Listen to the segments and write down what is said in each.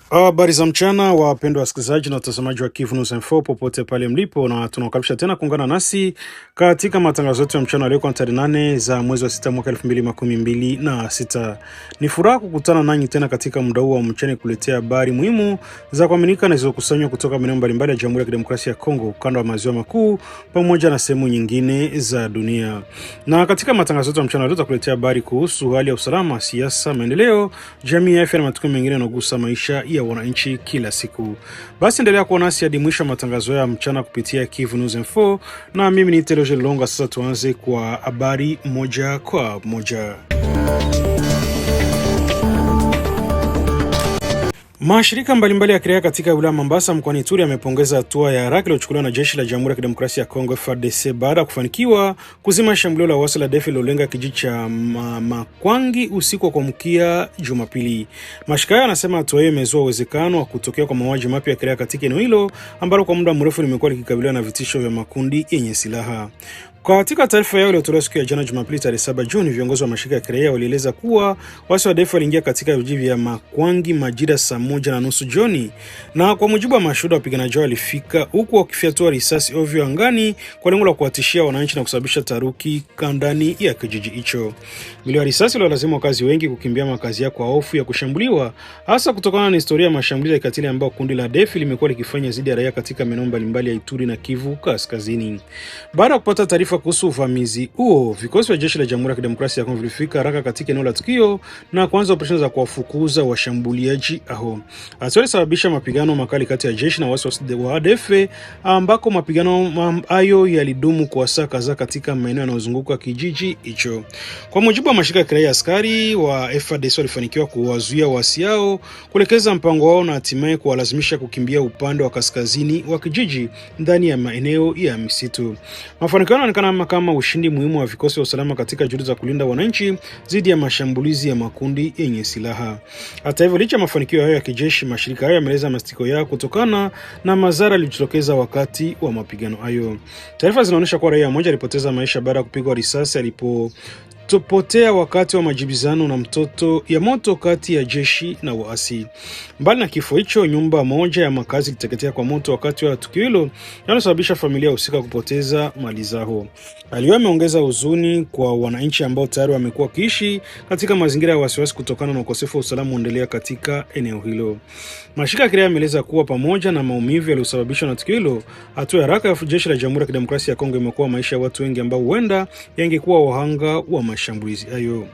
Habari za mchana wapendwa wasikilizaji na watazamaji wa Kivu News Info popote pale mlipo, na tunawakaribisha tena kuungana nasi katika matangazo yetu ya mchana leo kwa tarehe 8 za mwezi wa 6 mwaka 2026. Ni furaha kukutana nanyi tena katika muda huu wa mchana kuletea habari muhimu za kuaminika na zilizokusanywa kutoka maeneo mbalimbali ya Jamhuri ya Kidemokrasia ya Kongo, ukanda wa maziwa makuu pamoja na sehemu nyingine za dunia. Na katika matangazo yetu ya mchana leo tutakuletea habari kuhusu hali ya usalama, siasa, maendeleo, jamii, afya na matukio mengine yanayogusa maisha ya wananchi kila siku. Basi endelea kuwa nasi hadi mwisho matangazo ya mchana kupitia Kivu News Info, na mimi ni Teloje Longa. Sasa tuanze kwa habari moja kwa moja. Mashirika mbalimbali ya kiraia katika wilaya Mambasa mkoani Ituri yamepongeza hatua ya haraka iliyochukuliwa na jeshi la Jamhuri ya Kidemokrasia ya Kongo FARDC baada ya kufanikiwa kuzima shambulio la waasi la ADF lilolenga kijiji cha Makwangi usiku wa kuamkia Jumapili. Mashirika hayo yanasema hatua hiyo imezua uwezekano wa kutokea kwa mauaji mapya ya kiraia katika eneo hilo ambalo kwa muda mrefu limekuwa likikabiliwa na vitisho vya makundi yenye silaha. Katika taarifa yao iliyotolewa siku ya jana Jumapili tarehe 7 Juni, viongozi wa mashirika ya kiraia walieleza kuwa waasi wa ADF waliingia katika vijiji vya Makwangi majira saa 1:30 jioni, na kwa mujibu wa mashuhuda wapiganaji walifika huku wakifyatua risasi ovyo angani kwa lengo la kuwatishia wananchi na kusababisha taharuki ndani ya kijiji hicho. Milio ya risasi iliwalazimu wakazi wengi kukimbia makazi yao kwa hofu ya kushambuliwa, hasa kutokana na historia ya mashambulizi ya kikatili ambayo kundi la ADF limekuwa likifanya dhidi ya raia katika maeneo mbalimbali ya Ituri na Kivu Kaskazini. Baada ya kupata taarifa kuhusu uvamizi huo, vikosi vya jeshi la Jamhuri ya Kidemokrasia ya Kongo vilifika haraka katika eneo la tukio na kuanza operesheni za kuwafukuza washambuliaji hao. Hatua ilisababisha mapigano makali kati ya jeshi na waasi wa ADF, ambako mapigano hayo yalidumu kwa saa kadhaa katika maeneo yanayozunguka kijiji hicho. Kwa mujibu wa mashirika ya kiraia, askari wa FARDC walifanikiwa kuwazuia waasi hao kuelekeza mpango wao na hatimaye kuwalazimisha kukimbia upande wa kaskazini wa kijiji ndani ya maeneo ya misitu. Mafanikio yanaonekana kama ushindi muhimu wa vikosi vya usalama katika juhudi za kulinda wananchi dhidi ya mashambulizi ya makundi yenye silaha. Hata hivyo, licha ya mafanikio hayo ya kijeshi, mashirika hayo yameeleza mastiko yao kutokana na madhara yaliyotokeza wakati wa mapigano hayo. Taarifa zinaonyesha kuwa raia mmoja alipoteza maisha baada ya kupigwa risasi alipopotea wakati wa majibizano na moto kati ya jeshi na waasi. Mbali na kifo hicho, nyumba moja ya makazi iliteketea kwa moto wakati wa tukio hilo, yanayosababisha familia husika kupoteza mali zao. Hali hiyo imeongeza huzuni kwa wananchi ambao tayari wamekuwa wakiishi katika mazingira ya wasiwasi kutokana na ukosefu wa usalama unaoendelea katika eneo hilo. Mashirika ya kiraia yameeleza kuwa pamoja na maumivu yaliyosababishwa na tukio hilo, hatua ya haraka ya jeshi la Jamhuri ya Kidemokrasia ya Kongo imekuwa maisha ya watu wengi ambao huenda yangekuwa wahanga wa mashambulizi hayo.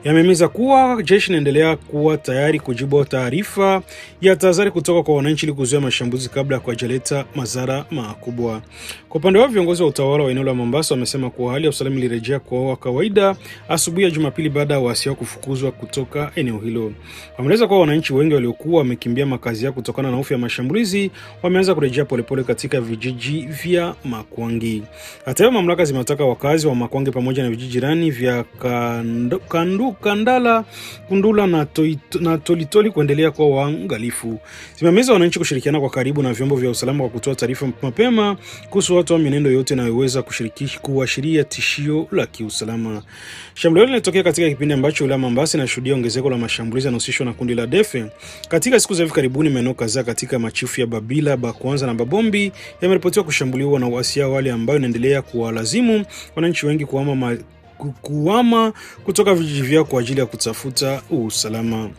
Yamehimiza kuwa jeshi linaendelea kuwa tayari kujibu taarifa ya tahadhari kutoka kwa wananchi ili kuzuia mashambulizi kabla ya kujaleta madhara makubwa. Kwa upande wao, viongozi wa utawala wa eneo la Mombasa wamesema kuwa hali ya usalama ilirejea kwa kawaida asubuhi ya Jumapili baada ya waasi hao kufukuzwa kutoka eneo hilo. Wameeleza kuwa wananchi wengi waliokuwa wamekimbia makazi yao kutokana na hofu ya mashambulizi wameanza kurejea polepole katika vijiji vya Makwangi. Hata hivyo, mamlaka zimewataka wakazi wa Makwangi pamoja na vijiji jirani vya Kandala, Kundula na Tolitoli kuendelea kwa waangalifu. Zimehimiza wananchi kushirikiana kwa karibu na vyombo vya usalama kwa kutoa taarifa mapema kuhusu watu wa mienendo yote inayoweza kuashiria tishio la kiusalama. Shambulio linatokea katika kipindi ambacho wilaya Mombasa inashuhudia ongezeko la mashambulizi yanahusishwa na kundi la ADF. Katika siku za hivi karibuni, maeneo kadhaa katika machifu ya Babila, Bakwanza na Babombi yameripotiwa kushambuliwa na waasi hao, wale ambao inaendelea kuwalazimu wananchi wengi kuhama kutoka vijiji vyao kwa ajili ya kutafuta usalama.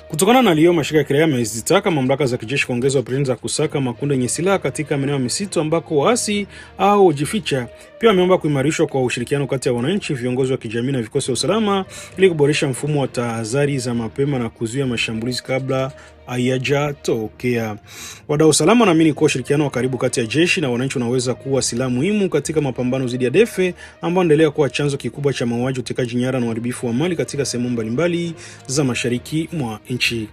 Kutokana na hiyo, mashirika ya kiraia yamezitaka mamlaka za kijeshi kuongeza operesheni za kusaka makundi yenye silaha katika maeneo ya misitu ambako waasi au hujificha. Pia wameomba kuimarishwa kwa ushirikiano kati ya wananchi, viongozi wa kijamii na vikosi vya usalama ili kuboresha mfumo wa tahadhari za mapema na kuzuia mashambulizi kabla hayajatokea. Wadau usalama wanaamini kuwa ushirikiano wa karibu kati ya jeshi na wananchi unaweza kuwa silaha muhimu katika mapambano dhidi ya ADF ambao endelea kuwa chanzo kikubwa cha mauaji, utekaji nyara na uharibifu wa mali katika sehemu mbalimbali za mashariki mwa nchi.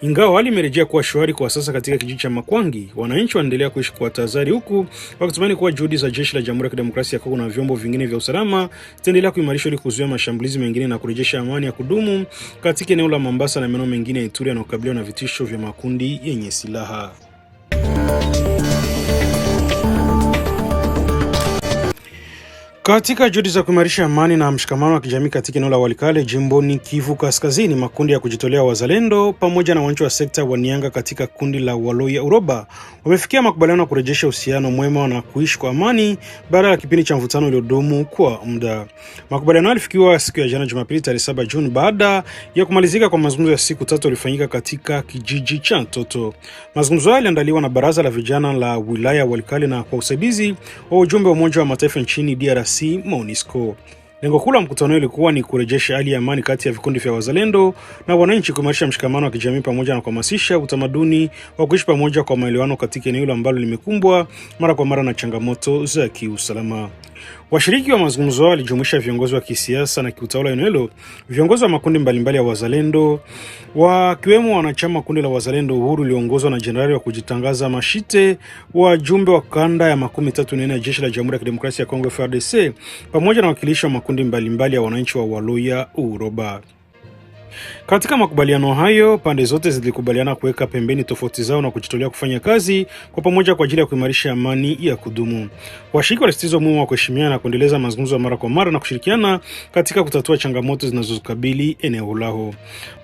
Ingawa hali imerejea kuwa shwari kwa sasa katika kijiji cha Makwangi, wananchi wanaendelea kuishi kwa tahadhari, huku wakitumaini kuwa juhudi za jeshi la Jamhuri ya Kidemokrasia ya Kongo na vyombo vingine vya usalama zitaendelea kuimarishwa ili kuzuia mashambulizi mengine na kurejesha amani ya kudumu katika eneo la Mombasa na maeneo mengine ya Ituri yanayokabiliwa na vitisho vya makundi yenye silaha. Katika juhudi za kuimarisha amani na mshikamano wa kijamii katika eneo la Walikale jimboni Kivu Kaskazini, makundi ya kujitolea wazalendo pamoja na wananchi wa sekta wa Nianga katika kundi la Waloya Uroba wamefikia makubaliano ya kurejesha uhusiano mwema na kuishi kwa amani baada ya kipindi cha mvutano uliodumu kwa muda. Makubaliano yalifikiwa siku ya jana Jumapili tarehe 7 Juni baada ya kumalizika kwa mazungumzo ya siku 3 yaliyofanyika katika kijiji cha Ntoto. Mazungumzo hayo yaliandaliwa na baraza la vijana la wilaya Walikale na kwa usaidizi wa ujumbe wa Umoja wa Mataifa nchini DRC MONUSCO. Lengo kuu la mkutano ilikuwa ni kurejesha hali ya amani kati ya vikundi vya wazalendo na wananchi, kuimarisha mshikamano wa kijamii pamoja na kuhamasisha utamaduni wa kuishi pamoja kwa maelewano katika eneo ambalo limekumbwa mara kwa mara na changamoto za kiusalama. Washiriki wa mazungumzo walijumuisha viongozi wa kisiasa na kiutawala eneo hilo, viongozi wa makundi mbalimbali ya wazalendo, wakiwemo wanachama kundi la Wazalendo Uhuru liongozwa na Jenerali wa kujitangaza Mashite, wajumbe wa kanda ya 34 ya jeshi la Jamhuri ya Kidemokrasia ya Kongo FARDC, pamoja na wakilishi wa makundi mbalimbali ya wananchi wa Waloya Uroba. Katika makubaliano hayo, pande zote zilikubaliana kuweka pembeni tofauti zao na kujitolea kufanya kazi kwa pamoja kwa ajili ya kuimarisha amani ya kudumu. Washiriki walisisitiza umuhimu wa kuheshimiana na kuendeleza mazungumzo mara kwa mara na kushirikiana katika kutatua changamoto zinazokabili eneo lao.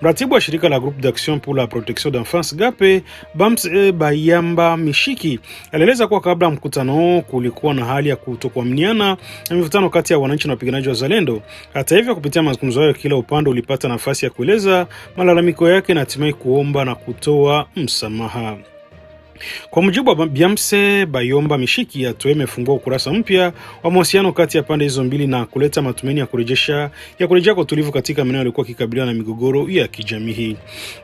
Mratibu wa shirika la Groupe d'Action pour la Protection d'Enfance GAPE, Bamse Bayamba Mishiki, alieleza kuwa kabla mkutano kulikuwa na hali ya kutokuaminiana na mivutano kati ya wananchi na wapiganaji wa wazalendo. Hata hivyo, kupitia mazungumzo hayo kila upande ulipata nafasi ya kueleza malalamiko yake na hatimaye kuomba na kutoa msamaha. Kwa mujibu wa Bamse Bayamba Mishiki, hatua imefungua ukurasa mpya wa mahusiano kati ya pande hizo mbili na kuleta matumaini ya kurejea kwa utulivu katika maeneo yaliokuwa kikabiliana na migogoro ya kijamii.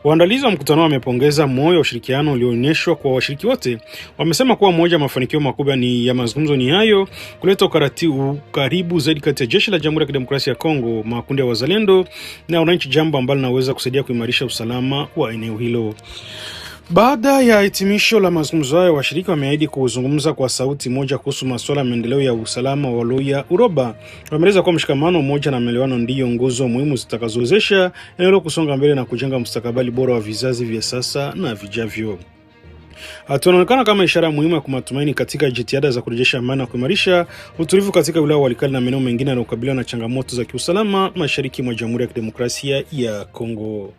Waandalizi wa mkutano wamepongeza moyo wa ushirikiano ulioonyeshwa kwa washiriki wote. Wamesema kuwa moja mafanikio makubwa ni ya mazungumzo ni hayo kuleta ukaribu zaidi kati ya jeshi la Jamhuri ya Kidemokrasia ya Kongo, makundi ya wazalendo na wananchi, jambo ambalo linaweza kusaidia kuimarisha usalama wa eneo hilo. Baada ya hitimisho la mazungumzo hayo, washiriki wameahidi kuzungumza kwa sauti moja kuhusu masuala ya maendeleo ya usalama wa Waloya Uroba. Wameeleza kuwa mshikamano mmoja na maelewano ndiyo nguzo muhimu zitakazowezesha eneo hilo kusonga mbele na kujenga mustakabali bora wa vizazi vya sasa na vijavyo. Tunaonekana kama ishara muhimu ya kumatumaini katika jitihada za kurejesha amani na kuimarisha utulivu katika wilaya Walikale na maeneo mengine yanayokabiliwa na changamoto za kiusalama mashariki mwa Jamhuri ya Kidemokrasia ya Kongo.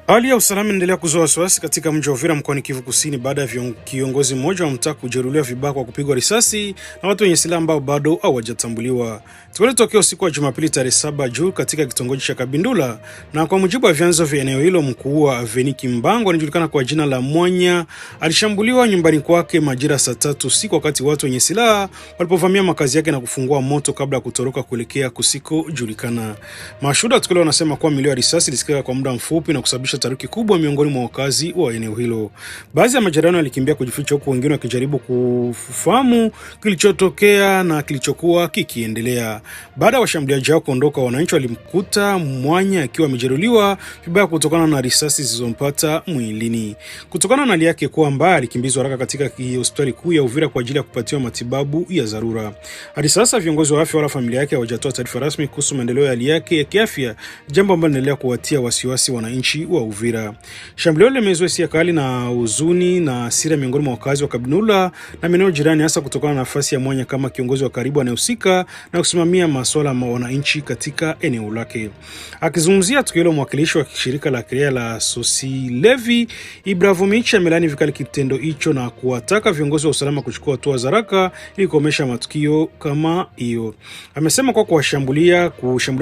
Hali ya usalama inaendelea kuzua wasiwasi katika mji wa Uvira mkoani Kivu Kusini baada ya kiongozi mmoja wa mtaa kujeruhiwa vibaya kwa kupigwa risasi na watu wenye silaha ambao bado hawajatambuliwa. Tukio lilitokea usiku wa Jumapili tarehe 7 Juni katika kitongoji cha Kabindula, na kwa mujibu wa vyanzo vya eneo hilo, mkuu wa Aveniki Mbango anajulikana kwa jina la Mwanya alishambuliwa nyumbani kwake majira saa 3 usiku wakati watu wenye silaha walipovamia makazi yake na kufungua moto kabla ya kutoroka kuelekea kusikojulikana. Mashuhuda tukio wanasema kuwa milio ya risasi ilisikika kwa muda mfupi na kusababisha taharuki kubwa miongoni mwa wakazi wa eneo hilo. Baadhi ya majirani walikimbia kujificha huku wengine wakijaribu kufahamu kilichotokea na kilichokuwa kikiendelea. Baada ya washambuliaji hao kuondoka, wananchi walimkuta Mwanya akiwa amejeruhiwa vibaya kutokana na risasi zilizompata mwilini. Kutokana na hali yake kuwa mbaya, alikimbizwa haraka katika hospitali kuu ya Uvira kwa ajili ya kupatiwa matibabu ya dharura. Hadi sasa viongozi wa afya wala familia yake hawajatoa taarifa rasmi kuhusu maendeleo ya hali yake ya kiafya, jambo ambalo linaendelea kuwatia wasiwasi wananchi wa Uvira. Shambulio limezua hisia kali na huzuni na hasira miongoni mwa wakazi wa Kabinula na maeneo jirani, hasa kutokana na nafasi ya Mwanya kama kiongozi wa karibu anayehusika na kusimamia masuala ya wananchi katika eneo lake. Akizungumzia tukio hilo, mwakilishi wa shirika la kiraia la Sosilevi Ibravomich amelani vikali kitendo hicho na kuwataka viongozi wa usalama kuchukua hatua za haraka ili kukomesha matukio kama hiyo. Amesema kwa kushambuliwa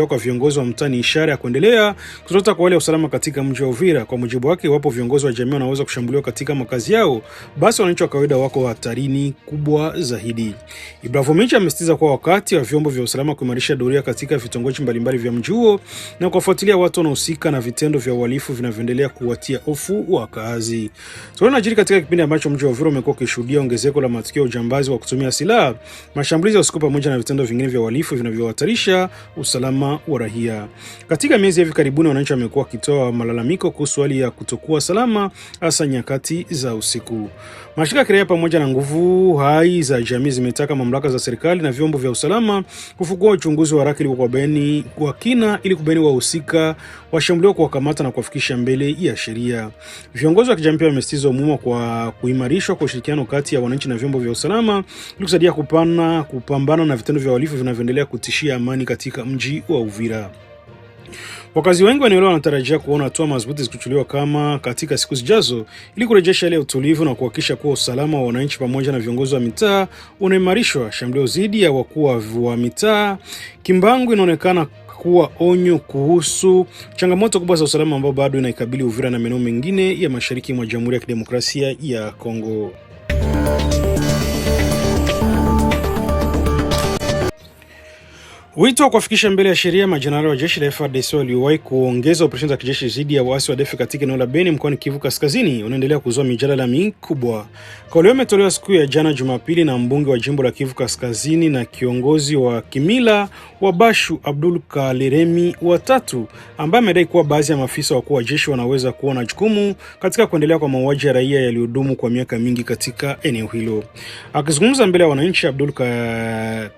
kwa viongozi wa mtaa ni ishara ya kuendelea kuzorota kwa hali ya usalama katika mji wa Uvira. Kwa mujibu wake, iwapo viongozi wa jamii wanaweza kushambuliwa katika makazi yao, basi wananchi wa kawaida wako hatarini kubwa zaidi. Ibravomich amesitiza kwa wakati wa vyombo vya usalama kuimarisha doria katika vitongoji mbalimbali vya mji huo na kufuatilia watu wanaohusika na vitendo vya uhalifu vinavyoendelea kuwatia hofu wakaazi. Tunajiri katika kipindi ambacho mji wa Uvira umekuwa ukishuhudia ongezeko la matukio ya ujambazi wa kutumia silaha, mashambulizi ya usiku pamoja na vitendo vingine vya uhalifu vinavyohatarisha usalama wa raia. Katika miezi hivi karibuni, wananchi wamekuwa wakitoa malalamiko malalamiko kuhusu hali ya kutokuwa salama hasa nyakati za usiku. Mashirika ya kiraia pamoja na nguvu hai za jamii zimetaka mamlaka za serikali na vyombo vya usalama kufungua uchunguzi wa haraka ili kwa kina ili kubaini wahusika washambuliwa, kuwakamata na kuwafikisha mbele ya sheria. Viongozi wa kijamii wamesisitiza umuhimu kwa kuimarishwa kwa ushirikiano kati ya wananchi na vyombo vya usalama ili kusaidia kupambana na vitendo vya uhalifu vinavyoendelea kutishia amani katika mji wa Uvira. Wakazi wengi wa eneo wanatarajia kuona hatua madhubuti zikichukuliwa kama katika siku zijazo ili kurejesha ile utulivu na kuhakikisha kuwa usalama wa wananchi pamoja na viongozi wa mitaa unaimarishwa. Shambulio dhidi ya wakuu wa mitaa Kimbangu inaonekana kuwa onyo kuhusu changamoto kubwa za usalama ambao bado inaikabili Uvira na maeneo mengine ya mashariki mwa Jamhuri ya Kidemokrasia ya Kongo. Wito wa kuwafikisha mbele ya sheria majenerali wa jeshi la FARDC waliowahi kuongeza operesheni za kijeshi dhidi ya waasi wa ADF katika eneo la Beni mkoani Kivu Kaskazini unaendelea kuzua mijadala mikubwa. Kauli hiyo imetolewa siku ya jana Jumapili na mbunge wa jimbo la Kivu Kaskazini na kiongozi wa kimila wa Bashu Abdul Kaleremi watatu, ambaye amedai kuwa baadhi ya maafisa wakuu wa jeshi wanaweza kuwa na jukumu katika kuendelea kwa mauaji ya raia yaliyodumu kwa miaka mingi katika eneo hilo. Akizungumza mbele ya wananchi, Abdul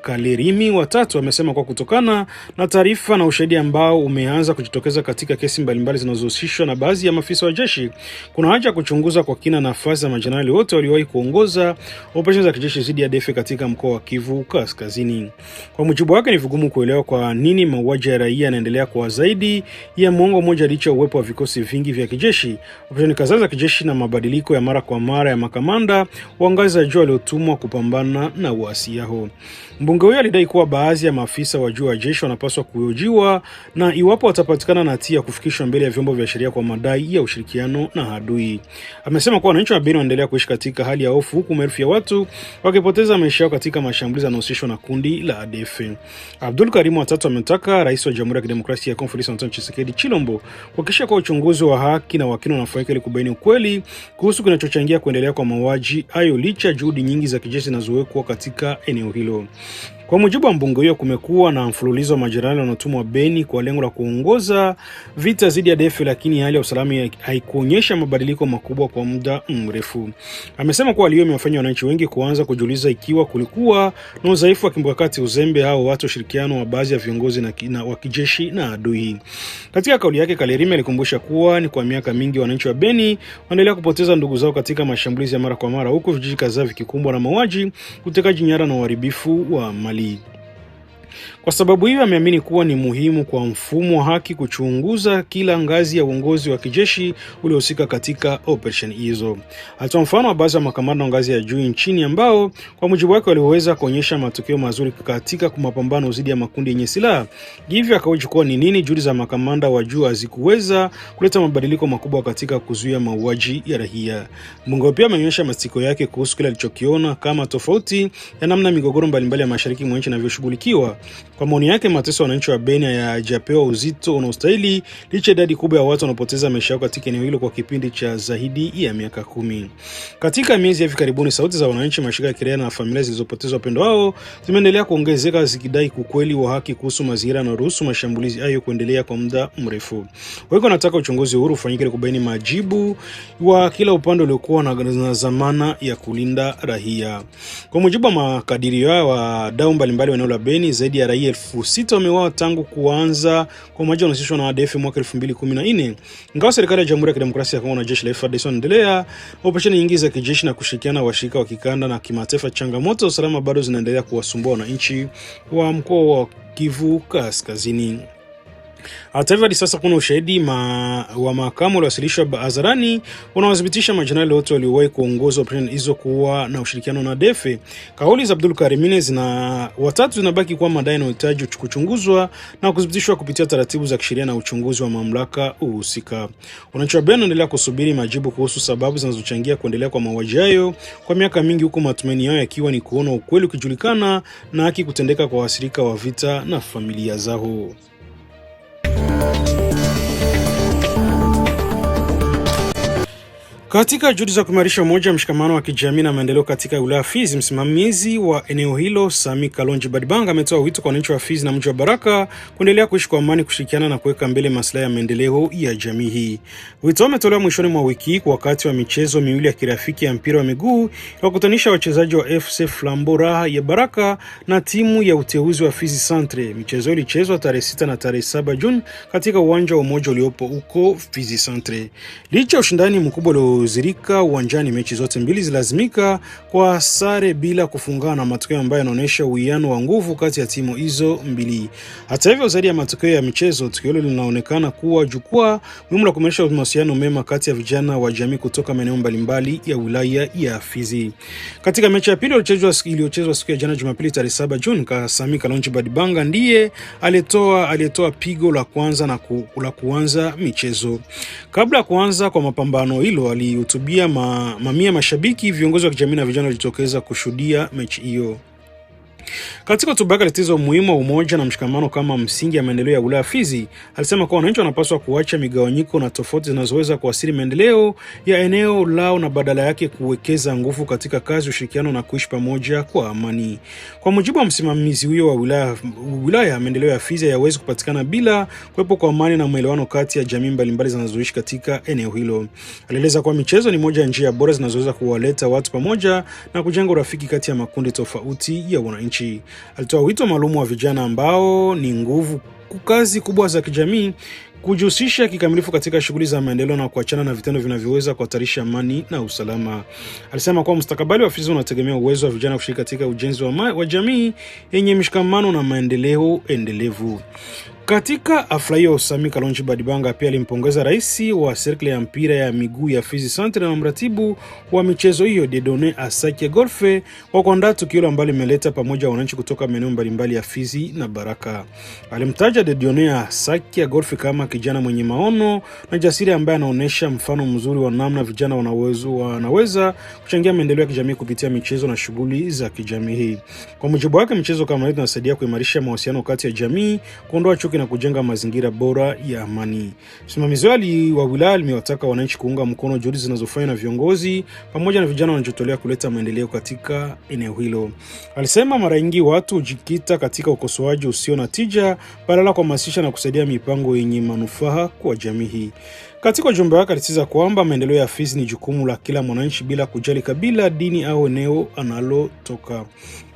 Kaleremi watatu amesema kwa kutokana na taarifa na ushahidi ambao umeanza kujitokeza katika kesi mbalimbali zinazohusishwa na baadhi ya maafisa wa jeshi, kuna haja kuchunguza kwa kina nafasi za majenerali wote waliowahi kuongoza operesheni za kijeshi dhidi ya ADF katika mkoa wa Kivu Kaskazini. Kwa mujibu wake, ni vigumu kuelewa kwa nini mauaji ya raia yanaendelea kwa zaidi ya muongo mmoja licha uwepo wa vikosi vingi vya kijeshi, operesheni kadhaa za kijeshi na mabadiliko ya mara kwa mara ya makamanda wa ngazi za juu waliotumwa kupambana na uasi hao. Mbunge huyo alidai kuwa baadhi ya maafisa wa juu wa jeshi wanapaswa kuhojiwa na iwapo watapatikana na hatia kufikishwa mbele ya vyombo vya sheria kwa madai ya ushirikiano na adui. Amesema kuwa wananchi wa Beni wanaendelea kuishi katika hali ya hofu huku maelfu ya watu wakipoteza maisha yao katika mashambulizi yanayohusishwa na kundi la ADF. Abdul Karim watatu ametaka Rais wa Jamhuri ya Kidemokrasia ya Kongo Felix Antoine Tshisekedi Chilombo kuhakikisha kwa uchunguzi wa haki na wakina unafanyika ili kubaini ukweli kuhusu kinachochangia kuendelea kwa mauaji hayo licha juhudi nyingi za kijeshi zinazowekwa katika eneo hilo. Kwa mujibu wa mbunge huyo, kumekuwa na mfululizo wa majenerali wanaotumwa Beni kwa lengo la kuongoza vita dhidi ya ADF, lakini hali ya usalama haikuonyesha mabadiliko makubwa kwa muda mrefu. Amesema kuwa hali hiyo imewafanya wananchi wengi kuanza kujiuliza ikiwa kulikuwa na udhaifu wa kimkakati, uzembe au watu ushirikiano wa baadhi ya viongozi na wa kijeshi na adui. Katika kauli yake, Kalerimi alikumbusha kuwa ni kwa miaka mingi wananchi wa Beni wanaendelea kupoteza ndugu zao katika mashambulizi ya mara kwa mara, huku vijiji kadhaa vikikumbwa na mauaji, utekaji nyara na uharibifu wa mali. Kwa sababu hiyo, ameamini kuwa ni muhimu kwa mfumo wa haki kuchunguza kila ngazi ya uongozi wa kijeshi uliohusika katika operation hizo. Alitoa mfano wa baadhi ya makamanda wa ngazi ya juu nchini ambao kwa mujibu wake waliweza kuonyesha matokeo mazuri katika mapambano dhidi ya makundi yenye silaha. Hivyo akahoji kuwa ni nini juhudi za makamanda wa juu hazikuweza kuleta mabadiliko makubwa katika kuzuia mauaji ya raia. Mbunge pia ameonyesha masiko yake kuhusu kile alichokiona kama tofauti ya namna migogoro mbalimbali ya mashariki mwa nchi inavyoshughulikiwa. Kwa maoni yake, mateso ya wananchi wa Beni hayajapewa uzito unaostahili licha idadi kubwa ya watu wanapoteza maisha yao katika eneo hilo kwa kipindi cha zaidi ya miaka 10. Katika miezi ya hivi karibuni, sauti za wananchi, mashirika ya kiraia na familia zilizopoteza wapendo wao zimeendelea kuongezeka zikidai ukweli wa haki kuhusu mazingira na ruhusu mashambulizi hayo kuendelea kwa muda mrefu. Wao wanataka uchunguzi huru ufanyike ili kubaini majibu wa kila upande uliokuwa na dhamana ya kulinda raia. Kwa mujibu wa makadirio ya wadau mbalimbali wa eneo la Beni, zaidi ya raia 6,000 wameuawa tangu kuanza kwa mauaji yanahusishwa na ADF mwaka 2014. Ingawa serikali ya Jamhuri ya Kidemokrasia ya Kongo na jeshi la FARDC wanaendelea operesheni nyingi za kijeshi na kushirikiana na washirika wa kikanda na kimataifa, changamoto za usalama bado zinaendelea kuwasumbua wananchi wa mkoa wa Kivu Kaskazini. Hata hivyo, hadi sasa kuna ushahidi wa mahakama uliowasilishwa hadharani unaothibitisha majenerali wote waliowahi kuongoza operesheni hizo kuwa na ushirikiano na ADF. Kauli za Abdul Karim watatu zinabaki kuwa madai yanayohitaji kuchunguzwa na kuthibitishwa kupitia taratibu za kisheria na uchunguzi wa mamlaka husika. Wananchi wa Beni wanaendelea kusubiri majibu kuhusu sababu zinazochangia kuendelea kwa mauaji hayo kwa miaka mingi, huku matumaini yao yakiwa ni kuona ukweli ukijulikana na haki kutendeka kwa waathirika wa vita na familia zao. Katika juhudi za kuimarisha umoja, mshikamano wa kijamii na maendeleo katika wilaya Fizi, msimamizi wa eneo hilo Sami Kalonji Badibanga ametoa wito kwa wananchi wa Fizi na mji wa Baraka kuendelea kuishi kwa amani, kushirikiana na kuweka mbele maslahi ya maendeleo ya jamii hii. Wito umetolewa mwishoni mwa wiki wakati wa michezo miwili ya kirafiki ya mpira wa miguu iliyokutanisha wachezaji wa FC Flambeau Raha ya Baraka na timu ya uteuzi wa Fizi Centre. Michezo ilichezwa tarehe 6 na tarehe 7 Juni katika uwanja wa umoja uliopo huko Fizi Centre. Licha ushindani mkubwa zirika uwanjani, mechi zote mbili zilazimika kwa sare bila kufungana, matokeo ambayo yanaonyesha uwiano wa nguvu kati ya timu hizo mbili. Hata hivyo, zaidi ya matokeo ya michezo, tukio hilo linaonekana kuwa jukwaa muhimu la kuimarisha mahusiano mema kati ya vijana wa jamii kutoka maeneo mbalimbali ya wilaya ya Fizi. Katika mechi ya pili iliyochezwa siku ya jana Jumapili tarehe 7 Juni, Sami Kalonji Badibanga ndiye alitoa pigo la kwanza na kuanza michezo. Kabla ya kuanza kwa mapambano hilo, alihutubia mamia mashabiki, viongozi wa kijamii na vijana walijitokeza kushuhudia mechi hiyo. Katika hotuba yake alisisitiza umuhimu wa umoja na mshikamano kama msingi ya maendeleo ya wilaya Fizi. Alisema kuwa wananchi wanapaswa kuacha migawanyiko na tofauti zinazoweza kuathiri maendeleo ya eneo lao na badala yake kuwekeza nguvu katika kazi, ushirikiano na kuishi pamoja kwa amani. Kwa mujibu wa msimamizi huyo wa wilaya, maendeleo ya Fizi hayawezi kupatikana bila kuwepo kwa amani na maelewano kati ya jamii mbalimbali zinazoishi katika eneo hilo. Alieleza kuwa michezo ni moja ya njia bora zinazoweza kuwaleta watu pamoja na kujenga urafiki kati ya makundi tofauti ya wananchi. Alitoa wito maalum wa vijana ambao ni nguvu kazi kubwa za kijamii kujihusisha kikamilifu katika shughuli za maendeleo na kuachana na vitendo vinavyoweza kuhatarisha amani na usalama. Alisema kuwa mustakabali wa Fizi unategemea uwezo wa vijana kushiriki katika ujenzi wa jamii yenye mshikamano na maendeleo endelevu. Katika hafla hiyo, Sami Kalonji Badibanga pia alimpongeza rais wa serikali ya mpira ya miguu ya Fizi Centre na mratibu wa michezo hiyo Dieudonné Asakia Golfe kwa kuandaa tukio ambalo limeleta pamoja wananchi kutoka maeneo mbalimbali ya Fizi na Baraka. Alimtaja Dieudonné Asakia Golfe kama kijana mwenye maono na jasiri ambaye anaonyesha mfano mzuri wa namna vijana wanaweza kuchangia maendeleo ya kijamii kupitia michezo na shughuli za kijamii. Kwa mujibu wake, michezo kama hiyo inasaidia kuimarisha mahusiano kati ya jamii, kuondoa chuki na kujenga mazingira bora ya amani. Msimamizi wa wilaya amewataka wananchi kuunga mkono juhudi zinazofanywa na viongozi pamoja na vijana wanajitolea kuleta maendeleo katika eneo hilo. Alisema mara nyingi watu hujikita katika ukosoaji usio na tija badala ya kuhamasisha na kusaidia mipango yenye manufaa kwa jamii. Katika ujumbe wake alisisitiza kwamba maendeleo ya Fizi ni jukumu la kila mwananchi bila kujali kabila, dini au eneo analotoka.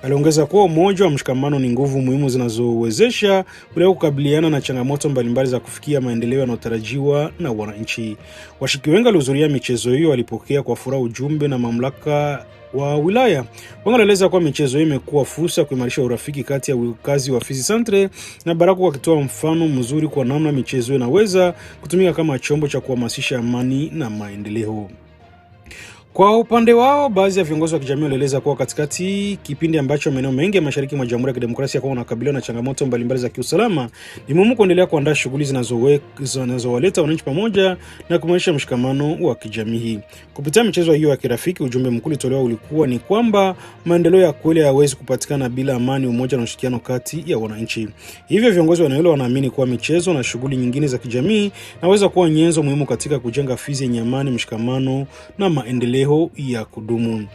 Aliongeza kuwa umoja wa mshikamano ni nguvu muhimu zinazowezesha wilaya kukabiliana na changamoto mbalimbali za kufikia maendeleo yanayotarajiwa na wananchi. Washiriki wengi walihudhuria michezo hiyo walipokea kwa furaha ujumbe na mamlaka wa wilaya. Wanaeleza kuwa michezo hiyo imekuwa fursa ya kuimarisha urafiki kati ya wakazi wa Fizi Centre na Baraka, wakitoa mfano mzuri kwa namna michezo inaweza kutumika kama chombo cha kuhamasisha amani na maendeleo. Kwa upande wao, baadhi ya viongozi wa kijamii walieleza kuwa katikati kipindi ambacho maeneo mengi ya mashariki mwa Jamhuri ya Kidemokrasia ya Kongo yanakabiliwa na changamoto mbalimbali za kiusalama, ni muhimu kuendelea kuandaa shughuli zinazowaleta wananchi pamoja na kuimarisha mshikamano wa kijamii. Kupitia michezo hiyo ya kirafiki, ujumbe mkuu ulitolewa ulikuwa ni kwamba maendeleo ya kweli hayawezi kupatikana bila amani, umoja na ushirikiano kati ya wananchi. Hivyo viongozi wa eneo hilo wanaamini kuwa michezo na shughuli nyingine za kijamii inaweza kuwa nyenzo muhimu katika kujenga Fizi yenye amani, mshikamano na maendeleo ya kudumu.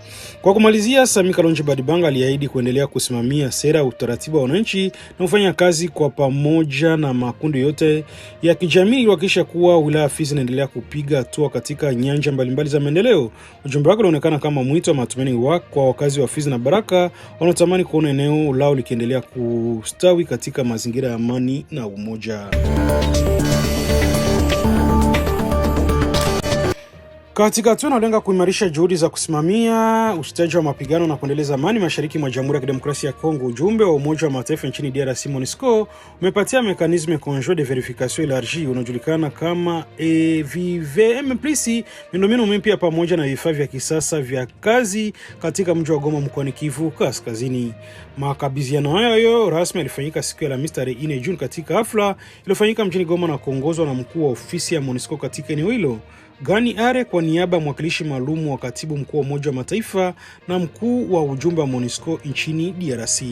Kwa kumalizia, Sami Kalonji Badibanga aliahidi kuendelea kusimamia sera utaratibu wa wananchi na kufanya kazi kwa pamoja na makundi yote ya kijamii ili kuhakikisha kuwa wilaya Fizi inaendelea kupiga hatua katika nyanja mbalimbali za maendeleo. Ujumbe wake unaonekana kama mwito wa matumaini kwa wakazi wa Fizi na Baraka wanaotamani kuona eneo lao likiendelea kustawi katika mazingira ya amani na umoja. Katika hatua inalenga kuimarisha juhudi za kusimamia usitaji wa mapigano na kuendeleza amani mashariki mwa Jamhuri ya Kidemokrasia ya Kongo, ujumbe wa Umoja wa Mataifa nchini DRC MONUSCO umepatia mekanisme conjoint de verification élargie unaojulikana kama EVVM+, miundombinu mpya pamoja na vifaa vya kisasa vya kazi katika mji wa Goma mkoani Kivu Kaskazini. Makabidhiano hayo rasmi yalifanyika siku ya Alhamisi tarehe 4 Juni katika hafla iliyofanyika mjini Goma na kuongozwa na mkuu wa ofisi ya MONUSCO katika eneo hilo. Gani Are kwa niaba ya mwakilishi maalum wa katibu mkuu wa Umoja wa Mataifa na mkuu wa ujumbe wa MONUSCO nchini DRC.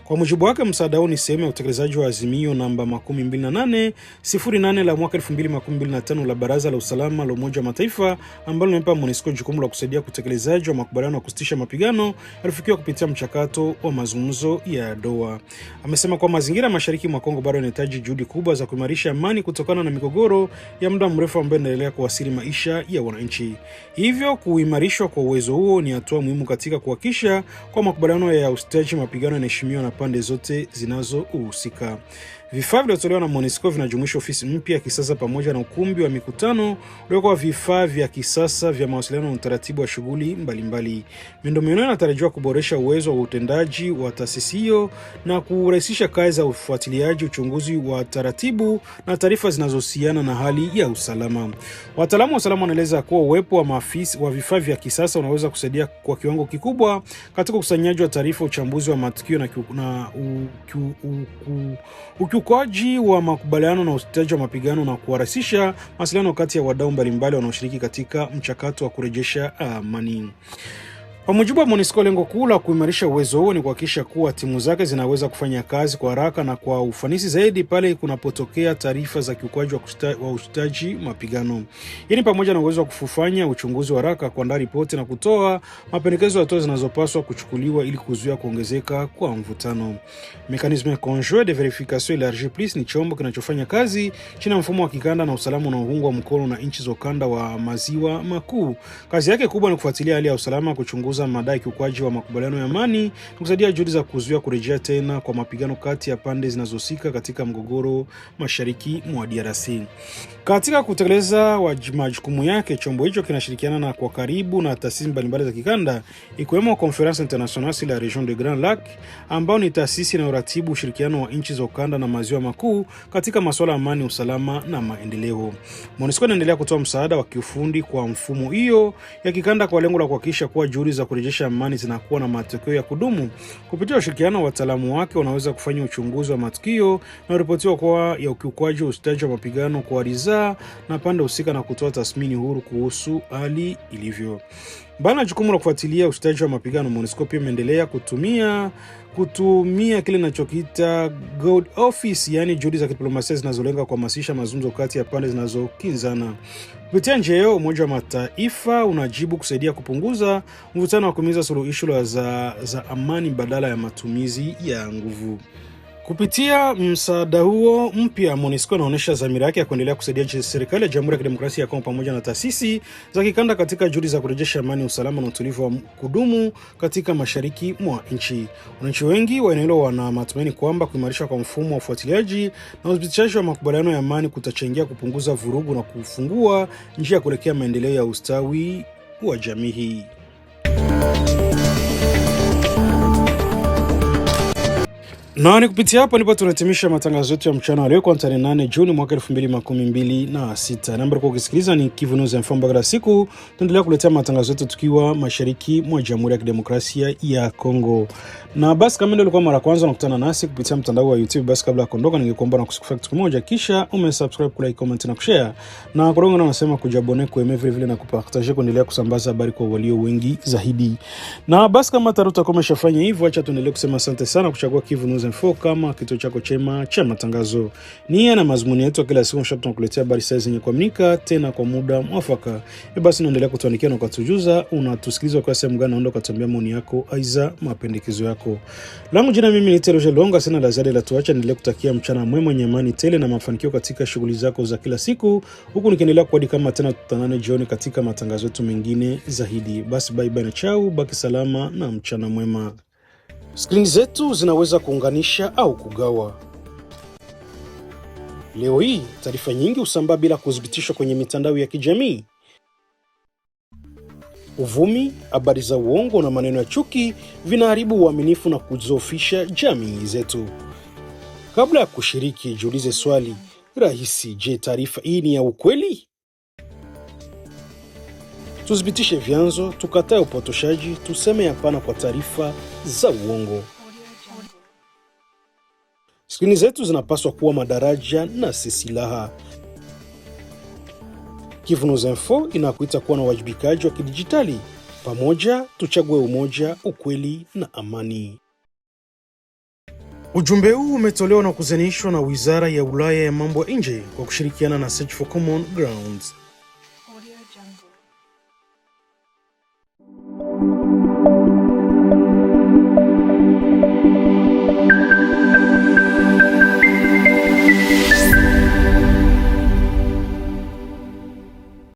Kwa mujibu wake, msaada huo ni sehemu ya utekelezaji wa azimio namba 2808 la mwaka 2025 la Baraza la Usalama la Umoja wa Mataifa ambalo limempa MONUSCO jukumu la kusaidia kutekelezaji wa makubaliano ya kusitisha mapigano yaliyofikiwa kupitia mchakato wa mazungumzo ya Doha. Amesema kwa mazingira mashariki mwa Kongo bado yanahitaji juhudi kubwa za kuimarisha amani kutokana na migogoro ya muda mrefu ambayo inaendelea kuathiri maisha ya wananchi. Hivyo kuimarishwa kwa uwezo huo ni hatua muhimu katika kuhakikisha kwa makubaliano ya usitishaji mapigano yanaheshimiwa na pande zote zinazohusika. Vifaa vilivyotolewa na MONUSCO vinajumuisha ofisi mpya ya kisasa pamoja na ukumbi wa mikutano uliokuwa vifaa vya kisasa vya mawasiliano na utaratibu wa shughuli mbalimbali. Miundombinu inatarajiwa kuboresha uwezo wa utendaji wa taasisi hiyo na kurahisisha kazi za ufuatiliaji, uchunguzi wa taratibu na taarifa zinazohusiana na hali ya usalama. Wataalamu wa usalama wanaeleza kuwa uwepo wa maafisa wa vifaa vya kisasa unaweza kusaidia kwa kiwango kikubwa katika ukusanyaji wa taarifa, uchambuzi wa matukio na ukiukaji wa makubaliano na usitishaji wa mapigano na kuharakisha mawasiliano kati ya wadau mbalimbali wanaoshiriki katika mchakato wa kurejesha amani. Kwa mujibu wa MONUSCO, lengo kuu la kuimarisha uwezo huo ni kuhakikisha kuwa timu zake zinaweza kufanya kazi kwa haraka na kwa ufanisi zaidi pale kunapotokea taarifa za kiukwaji wa usitaji mapigano. Hii ni pamoja na uwezo wa kufanya uchunguzi wa haraka, kuandaa ripoti na kutoa mapendekezo ya hatua zinazopaswa kuchukuliwa ili kuzuia kuongezeka kwa mvutano. Mécanisme conjoint de vérification élargie plus ni chombo kinachofanya kazi chini ya mfumo wa kikanda na usalama unaoungwa mkono na nchi za ukanda wa maziwa makuu. Kazi yake kubwa ni kufuatilia hali ya usalama, kuchunguza madai kiukwaji wa makubaliano ya amani na kusaidia juhudi za kuzuia kurejea tena kwa mapigano kati ya pande zinazohusika katika mgogoro mashariki mwa DRC. Katika kutekeleza majukumu yake, chombo hicho kinashirikiana na kwa karibu na taasisi mbalimbali za kikanda ikiwemo Conference Internationale sur la Région de Grand Lac ambao ni taasisi inayoratibu ushirikiano wa nchi za ukanda na maziwa makuu katika masuala ya amani, usalama na maendeleo. MONUSCO inaendelea kutoa msaada wa kiufundi kwa mfumo hiyo ya kikanda kwa lengo la kuhakikisha kuwa juhudi za kurejesha amani zinakuwa na matokeo ya kudumu. Kupitia ushirikiano wa wataalamu wake wanaweza kufanya uchunguzi wa matukio na ripotiwa kwa ya ukiukwaji wa usitaji wa mapigano kwa ridhaa na pande husika na kutoa tathmini huru kuhusu hali ilivyo. Baada ya jukumu la kufuatilia usitaji wa mapigano, MONUSCO pia imeendelea kutumia kile inachokiita Good Office, yani juhudi za diplomasia zinazolenga kuhamasisha mazungumzo kati ya pande zinazokinzana. Kupitia njia hiyo, Umoja wa Mataifa unajibu kusaidia kupunguza mvutano wa kuhimiza suluhisho za amani badala ya matumizi ya nguvu. Kupitia msaada huo mpya, MONUSCO inaonyesha dhamira yake ya kuendelea kusaidia serikali ya Jamhuri ya Kidemokrasia ya Kongo pamoja na taasisi za kikanda katika juhudi za kurejesha amani, usalama na utulivu wa kudumu katika mashariki mwa nchi. Wananchi wengi wa eneo hilo wana matumaini kwamba kuimarisha kwa mfumo wa ufuatiliaji na udhibitishaji wa makubaliano ya amani kutachangia kupunguza vurugu na kufungua njia ya kuelekea maendeleo ya ustawi wa jamii hii. Na ni kupitia hapa ndipo tunahitimisha matangazo yetu ya mchana wa leo kwa tarehe 8 Juni mwaka 2026. Namba kwa kusikiliza ni Kivu News FM. Baada siku tunaendelea kuletea matangazo yetu tukiwa mashariki mwa Jamhuri ya Kidemokrasia ya Kongo. Na basi kama ndio ulikuwa mara kwanza unakutana nasi kupitia mtandao wa YouTube, basi kabla ya kuondoka ningekuomba na kusubscribe kitu kimoja, kisha umesubscribe, kulike, comment na kushare. Na kwa wengine wanasema kujabone, kueme vile vile na kupartage, kuendelea kusambaza habari kwa walio wengi zaidi. Na basi kama taruta kama umeshafanya hivyo, acha tuendelee kusema asante sana kuchagua Kivu News Info kama kituo chako chema cha matangazo. Nia na mazmuni yetu kila siku mshapo tunakuletea habari sahihi zenye kuaminika tena kwa muda mwafaka. Basi naendelea kutuandikia na kutujuza unatusikiliza kwa sehemu gani, naomba kutambia maoni yako aiza mapendekezo yako. Langu jina mimi ni Teroje Longa, sana la ziada la tuacha, niendelee kutakia mchana mwema wenye amani tele na mafanikio katika shughuli zako za kila siku, huku nikiendelea kuadi kama tena tutanane jioni katika matangazo yetu mengine zaidi. Basi bye bye na chao, baki salama na mchana mwema. Skrini zetu zinaweza kuunganisha au kugawa. Leo hii taarifa nyingi husambaa bila kuthibitishwa kwenye mitandao ya kijamii. Uvumi, habari za uongo na maneno ya chuki vinaharibu uaminifu na kudhoofisha jamii zetu. Kabla ya kushiriki, jiulize swali rahisi: je, taarifa hii ni ya ukweli? Tuthibitishe vyanzo, tukatae upotoshaji, tuseme hapana kwa taarifa za uongo. Skrini zetu zinapaswa kuwa madaraja na si silaha. Kivu News Info inakuita kuwa na uwajibikaji wa kidijitali. Pamoja tuchague umoja, ukweli na amani. Ujumbe huu umetolewa na kuzanishwa na Wizara ya Ulaya ya Mambo ya Nje kwa kushirikiana na Search for Common Grounds. Audio Jungle.